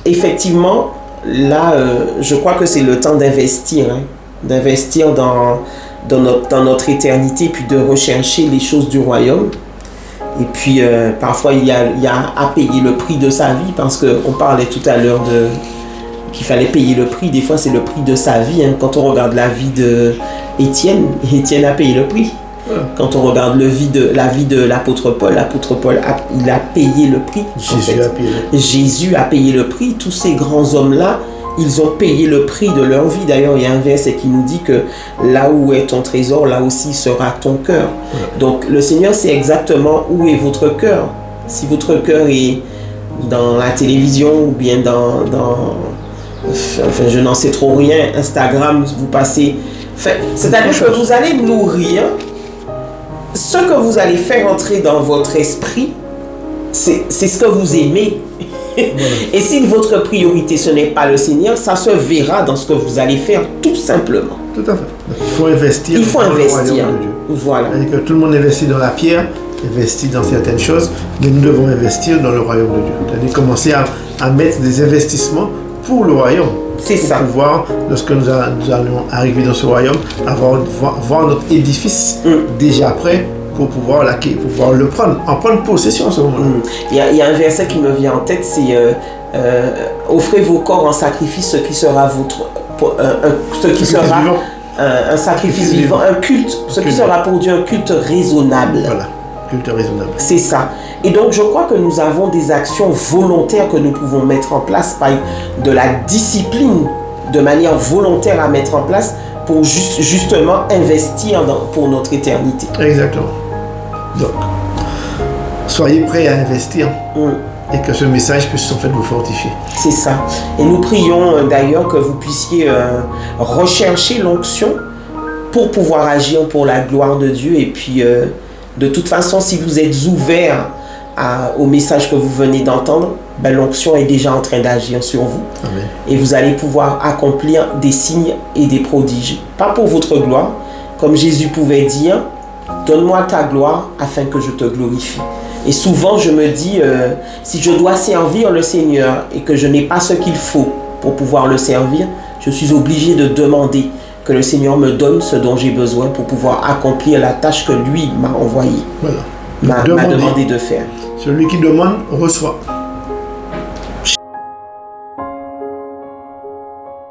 effectivement, là, je crois que c'est le temps d'investir, hein, d'investir dans notre éternité, puis de rechercher les choses du royaume. Et puis, parfois, il y a à payer le prix de sa vie, parce qu'on parlait tout à l'heure qu'il fallait payer le prix. Des fois, c'est le prix de sa vie. Hein. Quand on regarde la vie d'Étienne, Étienne a payé le prix. Ouais. Quand on regarde la vie de l'apôtre Paul, il a payé le prix. Jésus a payé le prix. Tous ces grands hommes-là, ils ont payé le prix de leur vie. D'ailleurs, il y a un verset qui nous dit que là où est ton trésor, là aussi sera ton cœur. Ouais. Donc, le Seigneur sait exactement où est votre cœur. Si votre cœur est dans la télévision ou bien enfin, je n'en sais trop rien, Instagram, vous passez... Enfin, c'est-à-dire que vous allez nourrir ce que vous allez faire entrer dans votre esprit, c'est ce que vous aimez. Voilà. Et si votre priorité, ce n'est pas le Seigneur, ça se verra dans ce que vous allez faire, tout simplement. Tout à fait. Donc, il faut investir. Il faut investir. Le royaume de Dieu. Voilà. C'est-à-dire que tout le monde investit dans la pierre, investit dans certaines choses, mais nous devons investir dans le royaume de Dieu. C'est-à-dire commencer à mettre des investissements pour le royaume. C'est ça. Pour pouvoir, lorsque nous allons arriver dans ce royaume, voir notre édifice déjà prêt pour pouvoir le prendre, en prendre possession à ce moment-là. Il y a un verset qui me vient en tête, c'est offrez vos corps en sacrifice, ce qui sera un sacrifice vivant, un culte, ce qui sera pour Dieu un culte raisonnable. Voilà, culte raisonnable. C'est ça. Et donc, je crois que nous avons des actions volontaires que nous pouvons mettre en place, par de la discipline de manière volontaire à mettre en place pour justement investir pour notre éternité. Exactement. Donc, soyez prêts à investir et que ce message puisse en fait vous fortifier. C'est ça. Et nous prions d'ailleurs que vous puissiez rechercher l'onction pour pouvoir agir pour la gloire de Dieu. Et puis, de toute façon, si vous êtes ouverts au message que vous venez d'entendre, l'onction est déjà en train d'agir sur vous. Amen. Et vous allez pouvoir accomplir des signes et des prodiges. Pas pour votre gloire, comme Jésus pouvait dire, donne-moi ta gloire afin que je te glorifie. Et souvent je me dis, si je dois servir le Seigneur et que je n'ai pas ce qu'il faut pour pouvoir le servir, je suis obligé de demander que le Seigneur me donne ce dont j'ai besoin pour pouvoir accomplir la tâche que lui m'a envoyée. Voilà. M'a demandé de faire. Celui qui demande reçoit.